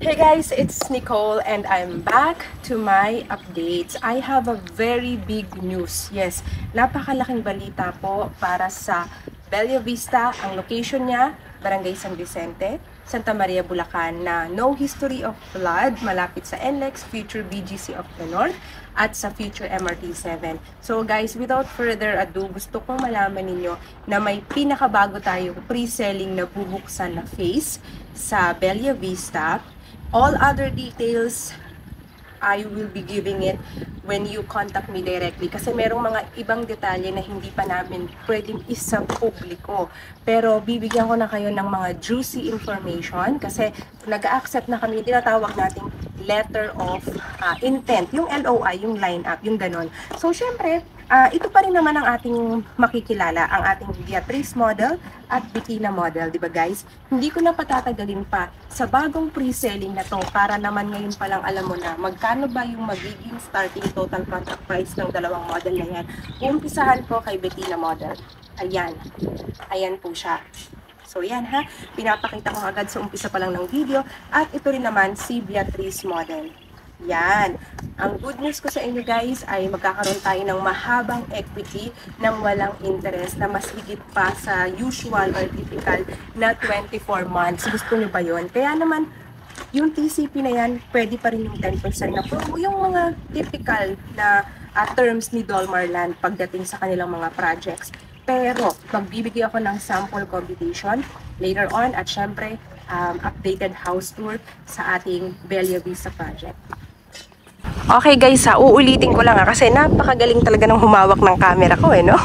Hey guys, it's Nicole and I'm back to my updates. I have a very big news. Yes, napakalaking balita po para sa Bella Vista. Ang location niya, Barangay San Vicente, Santa Maria, Bulacan, na no history of flood, malapit sa NLEX, future BGC of the North, at sa future MRT-7. So guys, without further ado, gusto kong malaman ninyo na may pinakabago tayong pre-selling na bubuksan na phase sa Bella Vista. All other details, I will be giving it when you contact me directly. Kasi merong mga ibang detalye na hindi pa namin pwedeng isa publiko. Pero bibigyan ko na kayo ng mga juicy information kasi nag-accept na kami, tinatawag nating letter of intent. Yung LOI, yung line-up, yung ganon. So, syempre, ito pa rin naman ang ating makikilala, ang ating Beatrice model at Bettina model, di ba guys? Hindi ko na patatagalin pa sa bagong pre-selling na to para naman ngayon pa lang alam mo na magkano ba yung magiging starting total contract price ng dalawang model na yan. Umpisahan ko kay Bettina model. Ayan. Ayan po siya. So yan ha, pinapakita ko agad sa umpisa pa lang ng video. At ito rin naman si Beatrice model. Yan. Ang good news ko sa inyo guys ay magkakaroon tayo ng mahabang equity ng walang interest na mas higit pa sa usual or typical na 24 months. Gusto nyo ba yun? Kaya naman, yung TCP na yan, pwede pa rin yung 10% na promo. Yung mga typical na terms ni Dolmar Land pagdating sa kanilang mga projects. Pero, magbibigay ako ng sample computation later on at syempre, updated house tour sa ating Bella Vista project. Okay guys uulitin ko lang kasi napakagaling talaga ng humawak ng camera ko no?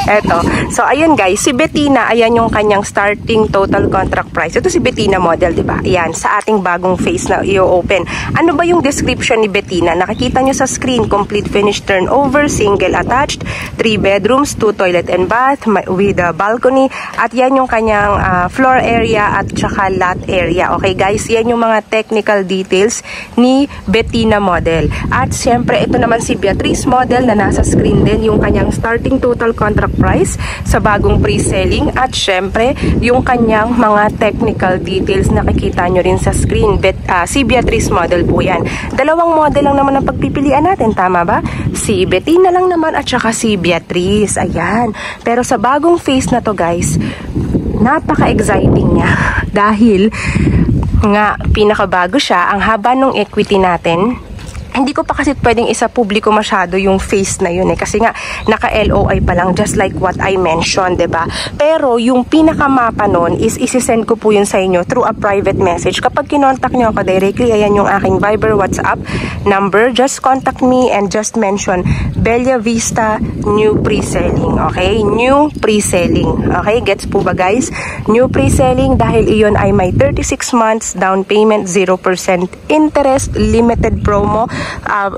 Eto. So ayun guys, si Bettina, ayan yung kanyang starting total contract price. Ito si Bettina model, di ba? Ayan, sa ating bagong phase na i-open. Ano ba yung description ni Bettina? Nakikita nyo sa screen, complete finished turnover, single attached, 3 bedrooms, 2 toilet and bath with a balcony. At yan yung kanyang floor area at saka lot area. Okay guys, yan yung mga technical details ni Bettina model. At siyempre, ito naman si Beatrice model na nasa screen din yung kanyang starting total contract price sa bagong pre-selling. At siyempre, yung kanyang mga technical details nakikita nyo rin sa screen. Si Beatrice model po yan. Dalawang model lang naman ang pagpipilian natin, tama ba? Si Bettina lang naman at saka si Beatrice. Ayan. Pero sa bagong phase na to guys, napaka-exciting niya. Dahil nga, pinakabago siya, ang haba ng equity natin. Hindi ko pa kasi pwedeng isa publiko masyado yung face na yun kasi nga naka-LOI pa lang just like what I mentioned, diba? Pero yung pinakamapa nun is isisend ko po yun sa inyo through a private message. Kapag kinontak nyo ako directly, ayan yung aking Viber WhatsApp number. Just contact me and just mention Bella Vista new pre-selling, okay? New pre-selling, okay? Gets po ba guys? New pre-selling dahil iyon ay may 36 months down payment, 0% interest, limited promo.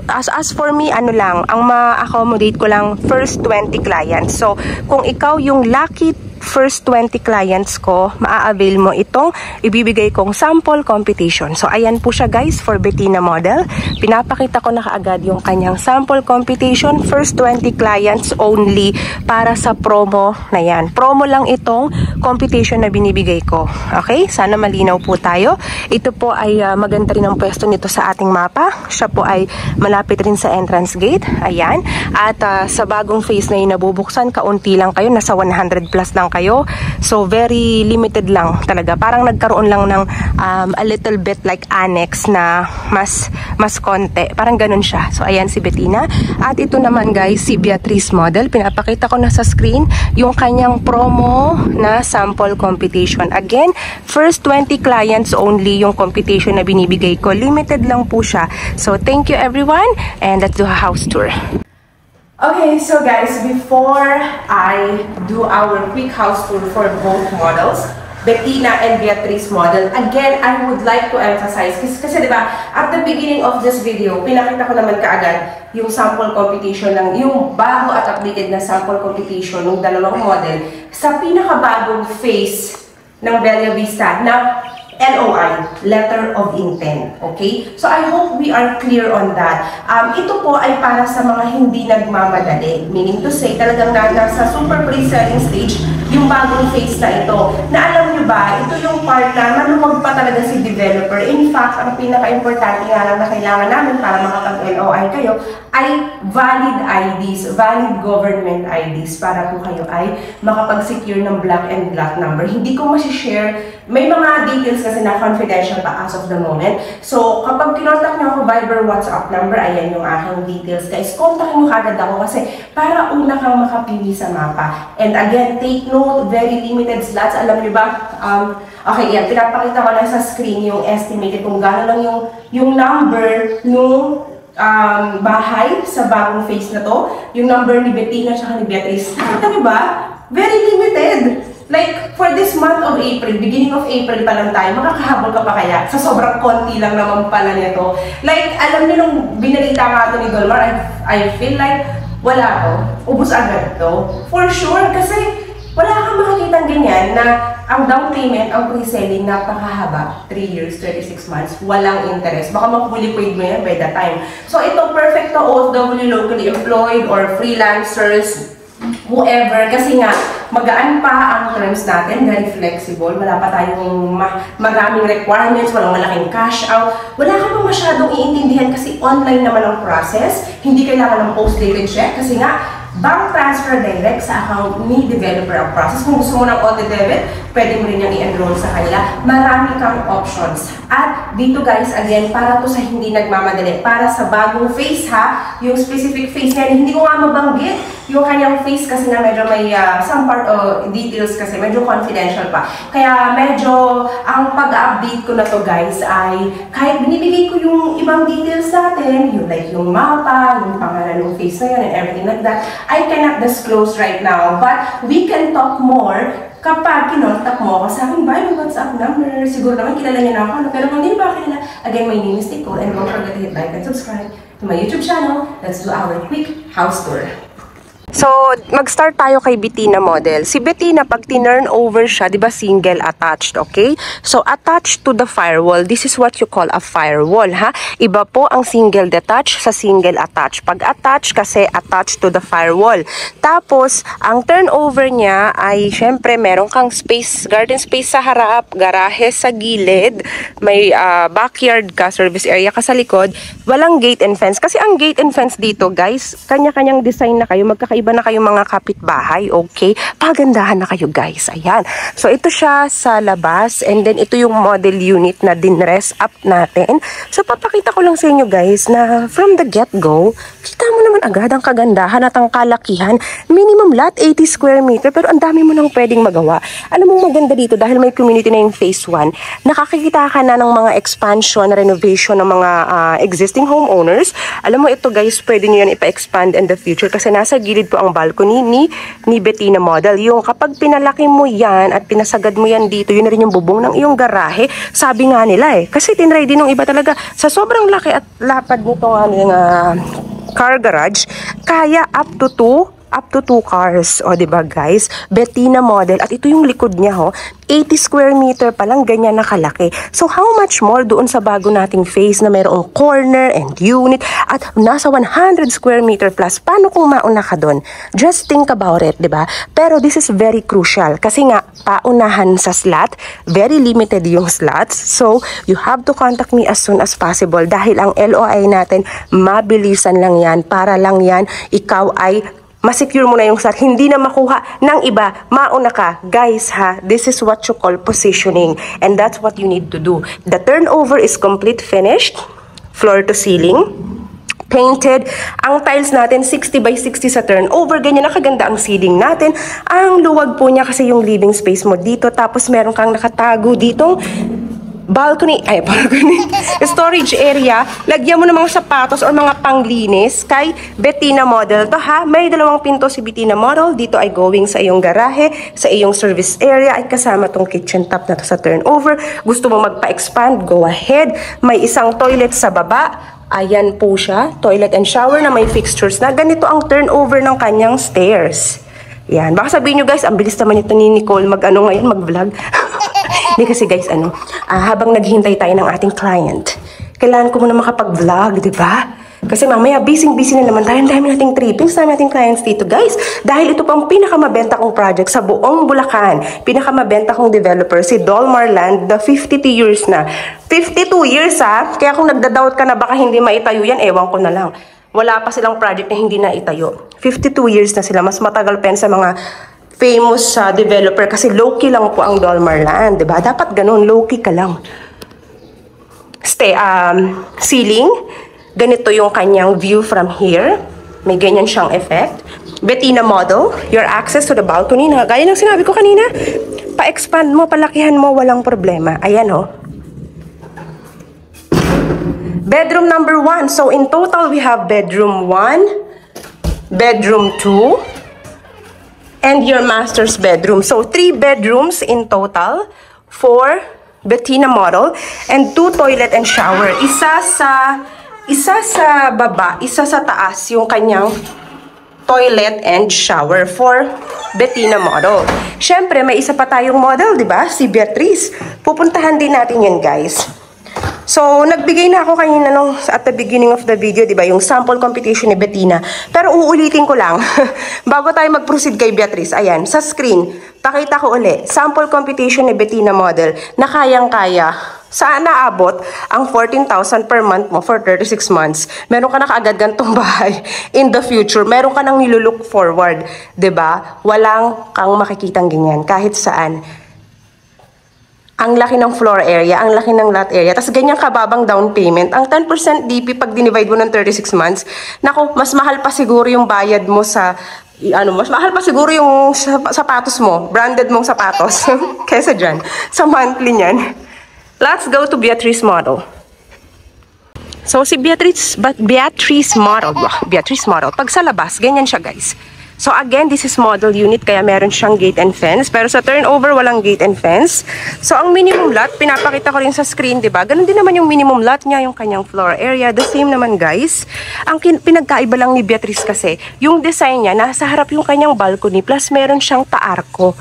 As for me, ano lang, ang ma-accommodate ko lang first 20 clients. So, kung ikaw yung lucky first 20 clients ko, maa-avail mo itong ibibigay kong sample computation. So, ayan po siya guys for Bettina model. Pinapakita ko na kaagad yung kanyang sample computation. First 20 clients only para sa promo na yan. Promo lang itong computation na binibigay ko. Okay? Sana malinaw po tayo. Ito po ay maganda rin ang pwesto nito sa ating mapa. Siya po ay malapit rin sa entrance gate. Ayan. At sa bagong phase na yung nabubuksan, kaunti lang kayo. Nasa 100 plus lang kayo. So, very limited lang talaga. Parang nagkaroon lang ng a little bit like annex na mas konti. Parang ganun siya. So, ayan si Bettina. At ito naman guys, si Beatrice model. Pinapakita ko na sa screen yung kanyang promo na sample computation. Again, first 20 clients only yung computation na binibigay ko. Limited lang po siya. So, thank you everyone and let's do a house tour. Okay, so guys, before I do our quick house tour for both models, Bettina and Beatrice model, again, I would like to emphasize, kasi diba, at the beginning of this video, pinakita ko naman kaagad yung sample computation ng, yung bago at updated na sample computation ng dalawang model sa pinakabagong phase ng Bella Vista na LOI, Letter of Intent. Okay? So, I hope we are clear on that. Ito po ay para sa mga hindi nagmamadali. Meaning to say, talagang nasa super pre-selling stage, yung bagong phase na ito. Na alam nyo ba, ito yung part na maluwag pa talaga si developer. In fact, ang pinaka-importante nga lang na kailangan namin para makapag-LOI kayo ay valid IDs, valid government IDs para po kayo ay makapag-secure ng black and black number. Hindi ko masishare, may mga details kasi na confidential pa as of the moment. So, kapag kinontak nyo ako Viber, WhatsApp number, ayan yung aking details. Guys, kontakin nyo kagad ako kasi para una kang makapili sa mapa. And again, take note, very limited slots. Alam nyo ba, okay, yan, pinapakita ko lang sa screen yung estimated kung gano'n lang yung number nung bahay sa bagong phase na to, yung number ni Bettina at ni Beatrice. Nakita niyo ba? Very limited. Like, for this month of April, beginning of April pa lang tayo, makakahabol ka pa kaya? Sa sobrang konti lang naman pala nito. Like, alam niyo nung binalita nga ito ni Dolmar, I feel like wala to. Ubus agad to. For sure, kasi wala kang makikitang ganyan na ang down payment, ang pre-selling, napakahaba. 3 years, 36 months, walang interest. Baka mapuli paid mo yan by that time. So ito, perfect to OFW, locally employed, or freelancers, whoever. Kasi nga, magaan pa ang terms natin, very flexible. Wala pa tayong maraming requirements, walang malaking cash out. Wala ka pa masyadong iintindihan kasi online naman ang process. Hindi kailangan ng post-dated check kasi nga, bank transfer direct sa account ni developer ang process. Kung gusto mo ng auto-debit, pwede mo rin yung i-enroll sa kanila. Marami kang options. At dito guys, again, para to sa hindi nagmamadali, para sa bagong phase ha, yung specific phase niya, hindi ko nga mabanggit yung kanyang phase kasi na medyo may some part of details kasi medyo confidential pa. Kaya medyo ang pag-update ko na to guys ay kahit binibigay ko yung ibang details natin, yung like yung mapa, yung pangalan ng phase na yun and everything like that, I cannot disclose right now, but we can talk more kapag kinontak mo ako sa aking Viber WhatsApp number. Siguro naman kilala niya na ako, pero kung hindi ba kilala, again, my name is Nicole and don't forget to hit like and subscribe to my YouTube channel. Let's do our quick house tour. So, mag-start tayo kay Bettina model. Si Bettina, pag tinurn over siya, di ba single attached, okay? So, attached to the firewall, this is what you call a firewall, ha? Iba po ang single detached sa single attached. Pag attached kasi, attached to the firewall. Tapos, ang turnover niya ay, syempre, meron kang space, garden space sa harap, garahe sa gilid, may backyard ka, service area ka sa likod, walang gate and fence. Kasi ang gate and fence dito, guys, kanya-kanyang design na kayo, magkakaiba na kayong mga kapitbahay, okay? Pagandahan na kayo, guys. Ayan. So, ito siya sa labas. And then, ito yung model unit na dinress up natin. So, papakita ko lang sa inyo, guys, na from the get-go, kita mo naman agad ang kagandahan at ang kalakihan. Minimum lot, 80 square meter. Pero ang dami mo nang pwedeng magawa. Alam mo maganda dito, dahil may community na yung phase 1, nakakikita ka na ng mga expansion, renovation ng mga existing homeowners. Alam mo, ito, guys, pwede nyo yan ipa-expand in the future kasi nasa gilid po ang balcony ni Bettina model. Yung kapag pinalaki mo yan at pinasagad mo yan dito, yun na rin yung bubong ng iyong garahe. Sabi nga nila kasi tinry din ng iba talaga sa sobrang laki at lapad nito nga car garage, kaya up to 2 cars. O, diba guys? Bettina model. At ito yung likod niya, 80 square meter pa lang, ganyan na kalaki. So, how much more doon sa bago nating phase na mayroong corner and unit at nasa 100 square meter plus? Paano kung mauna ka doon? Just think about it, diba? Pero this is very crucial kasi nga, paunahan sa slot, very limited yung slots. So, you have to contact me as soon as possible dahil ang LOI natin, mabilisan lang yan. Para lang yan, ikaw ay masecure mo na yung slot, hindi na makuha ng iba, mauna ka. Guys ha, this is what you call positioning and that's what you need to do. The turnover is complete finished, floor to ceiling, painted. Ang tiles natin 60 by 60 sa turnover, ganyan nakaganda ang ceiling natin. Ang luwag po niya kasi yung living space mo dito, tapos meron kang nakatago ditong balcony, storage area. Lagyan mo ng mga sapatos or mga panglinis kay Bettina model to ha. May 2 pinto si Bettina model. Dito ay going sa iyong garahe, sa iyong service area ay kasama tong kitchen top na to sa turnover. Gusto mo magpa-expand, go ahead. May isang toilet sa baba. Ayan po siya, toilet and shower na may fixtures na. Ganito ang turnover ng kanyang stairs. Yan, baka sabihin nyo guys, ang bilis naman ito ni Nicole ngayon, mag-vlog. Hindi kasi guys, habang naghihintay tayo ng ating client, kailangan ko muna makapag-vlog, di ba? Kasi mamaya, busy-busy na naman tayo. Dami nating trippings, dami nating clients dito, guys. Dahil ito pang pinakamabenta kong project sa buong Bulacan. Pinakamabenta kong developer, si Dolmar Land, na 52 years na. 52 years, ha? Kaya kung nagda-doubt ka na baka hindi maitayo yan, ewan ko na lang. Wala pa silang project na hindi na itayo. 52 years na sila. Mas matagal pa sa mga famous developer kasi low-key lang po ang Dolmar Land, diba? Dapat ganun, low-key ka lang. Ceiling. Ganito yung kanyang view from here. May ganyan siyang effect. Bettina model, your access to the balcony na gaya ng sinabi ko kanina, pa-expand mo, palakihan mo, walang problema. Ayan oh. Bedroom number 1. So in total, we have bedroom 1, bedroom 2, and your master's bedroom. So 3 bedrooms in total for Bettina model and 2 toilet and shower. Isa sa baba, isa sa taas yung kanyang toilet and shower for Bettina model. Syempre, may isa pa tayong model, di ba? Si Beatrice. Pupuntahan din natin yan, guys. So, nagbigay na ako kanina at the beginning of the video, di ba? Yung sample competition ni Bettina. Pero uulitin ko lang, bago tayo mag-proceed kay Beatrice, ayan, sa screen, pakita ko uli, sample competition ni Bettina model na kayang-kaya. Saan naabot ang 14,000 per month mo for 36 months? Meron ka na kaagad gantong bahay in the future. Meron ka nang nilulook forward. 'Di ba? Walang kang makikitang ganyan kahit saan. Ang laki ng floor area, ang laki ng lot area. Tapos ganyan kababang down payment. Ang 10% DP pag dinivide mo ng 36 months, naku, mas mahal pa siguro yung bayad mo sa mas mahal pa siguro yung sapatos mo, branded mong sapatos kaysa dyan, sa monthly niyan. Let's go to Beatrice model. So, si Beatrice model, pag sa labas, ganyan siya, guys. So, again, this is model unit, kaya meron siyang gate and fence. Pero sa turnover, walang gate and fence. So, ang minimum lot, pinapakita ko rin sa screen, diba? Ganun din naman yung minimum lot niya, yung kanyang floor area. The same naman, guys. Ang pinagkaiba lang ni Beatrice kasi, yung design niya, nasa harap yung kanyang balcony, plus meron siyang paarko.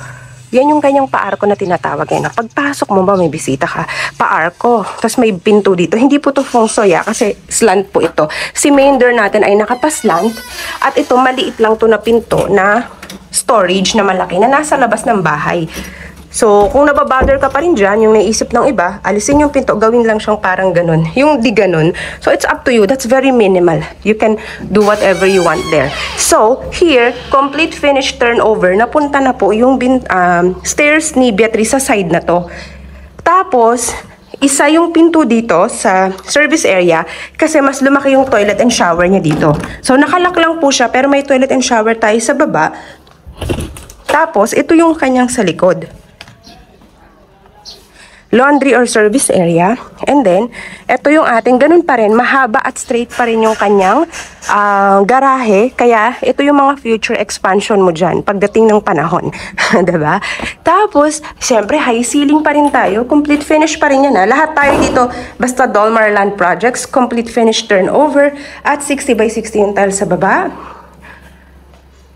Yan yung kanyang paarko na tinatawag. Yan. Pagpasok mo ba, may bisita ka, paarko. Tapos may pinto dito. Hindi po to feng shui kasi slant po ito. Si main door natin ay nakapaslant. At ito, maliit lang to na pinto na storage na malaki na nasa labas ng bahay. So, kung nababother ka pa rin dyan, yung naisip ng iba, alisin yung pinto, gawin lang siyang parang ganun. Yung di ganun. So, it's up to you. That's very minimal. You can do whatever you want there. So, here, complete finish turnover. Napunta na po yung stairs ni Beatrice sa side na to. Tapos, isa yung pinto dito sa service area kasi mas lumaki yung toilet and shower niya dito. So, nakalak lang po siya pero may toilet and shower tayo sa baba. Tapos, ito yung kanyang sa likod. Laundry or service area. And then, ito yung ating, ganun pa rin, mahaba at straight pa rin yung kanyang garahe. Kaya, ito yung mga future expansion mo dyan pagdating ng panahon. Diba? Tapos, syempre, high ceiling pa rin tayo. Complete finish pa rin yan. Lahat tayo dito, basta Dolmar Land Projects, complete finish turnover at 60 by 60 yung tile sa baba.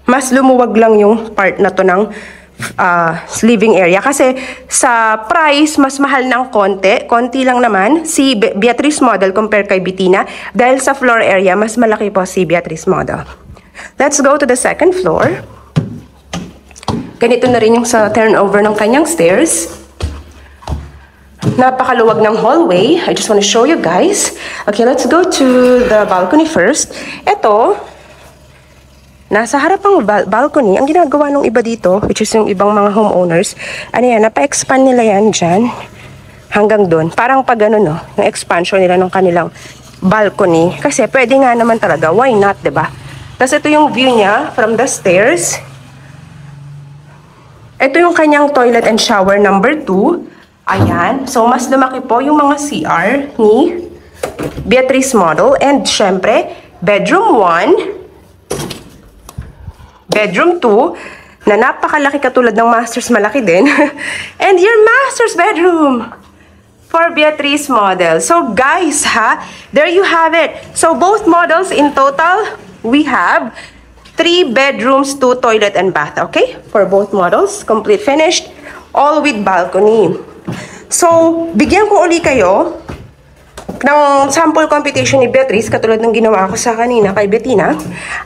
Mas lumuwag lang yung part na to ng living area kasi sa price mas mahal ng konti lang naman si Beatrice model compare kay Bettina dahil sa floor area mas malaki po si Beatrice model. Let's go to the second floor. Ganito na rin yung sa turnover ng kanyang stairs. Napakaluwag ng hallway. I just want to show you guys. Okay, let's go to the balcony first. Ito, nasa harapang balcony, ang ginagawa ng iba dito, which is yung ibang mga homeowners, ano yan, napa-expand nila yan dyan, hanggang doon. Parang pag ano, no, yung expansion nila ng kanilang balcony. Kasi pwede nga naman talaga, why not, diba? Tapos ito yung view niya from the stairs. Ito yung kanyang toilet and shower number 2. Ayan. So, mas lumaki po yung mga CR ni Beatrice model. And, syempre, bedroom 1, bedroom 2, na napakalaki katulad ng master's, malaki din. And your master's bedroom for Beatrice model. So guys, there you have it. So both models in total, we have 3 bedrooms, 2 toilet and bath. Okay? For both models, complete finished, all with balcony. So, bigyan ko uli kayo ng sample computation ni Beatrice, katulad ng ginawa ko sa kanina kay Bettina.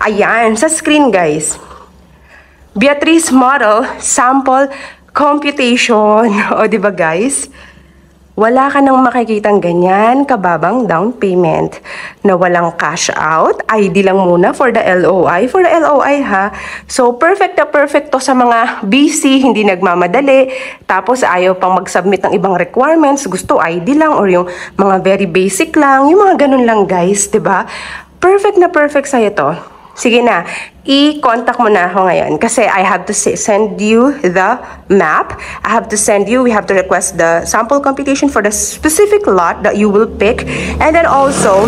Ayan, sa screen guys. Beatrice model sample computation. O, di ba guys? Wala ka nang makikitang ganyan kababang down payment na walang cash out. ID lang muna for the LOI. For the LOI ha. So, perfect na perfect to sa mga busy, hindi nagmamadali. Tapos, ayaw pang mag-submit ng ibang requirements. Gusto ID lang or yung mga very basic lang. Yung mga ganun lang guys, di ba? Perfect na perfect sa'yo to. Sige na, i-contact mo na ako ngayon kasi I have to send you the map. I have to send you, we have to request the sample computation for the specific lot that you will pick. And then also,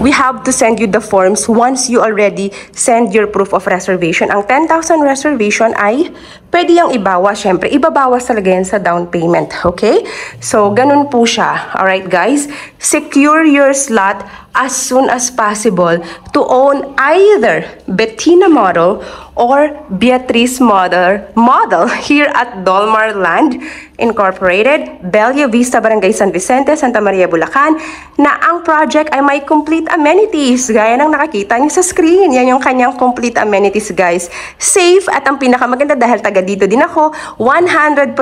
we have to send you the forms once you already send your proof of reservation. Ang 10,000 reservation ay pwede yung ibawas. Syempre, ibabawas talaga yan sa down payment. Okay? So, ganun po siya. Alright, guys? Secure your slot as soon as possible to own either Bettina model or Beatrice model here at Dolmar Land Incorporated, Bella Vista, Barangay San Vicente, Santa Maria, Bulacan, na ang project ay may complete amenities gaya ng nakakita niyo sa screen. Yan yung kanyang complete amenities guys. Safe at ang pinakamaganda dahil taga dito din ako, 100%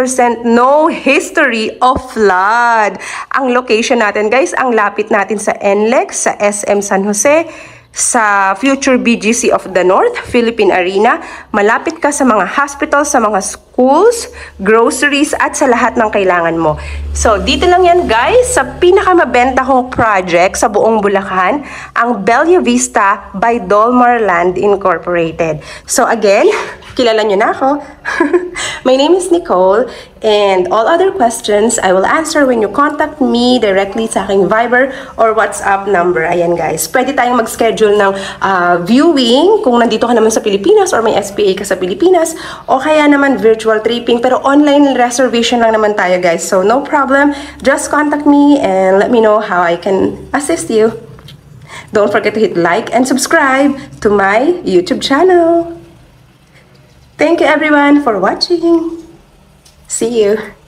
no history of flood. Ang location natin guys, ang lapit natin sa NLEX, sa SM San Jose, sa future BGC of the North, Philippine Arena. Malapit ka sa mga hospitals, sa mga schools, groceries, at sa lahat ng kailangan mo. So, dito lang yan guys, sa pinakamabenta kong project sa buong Bulacan, ang Bella Vista by Dolmar Land Incorporated. So, again, kilala nyo na ako. My name is Nicole, and all other questions I will answer when you contact me directly sa aking Viber or WhatsApp number. Ayan guys, pwede tayong mag-schedule ng viewing kung nandito ka naman sa Pilipinas or may SPA ka sa Pilipinas, o kaya naman virtual tripping, pero online reservation lang naman tayo guys. So no problem, just contact me and let me know how I can assist you. Don't forget to hit like and subscribe to my YouTube channel. Thank you everyone for watching. See you.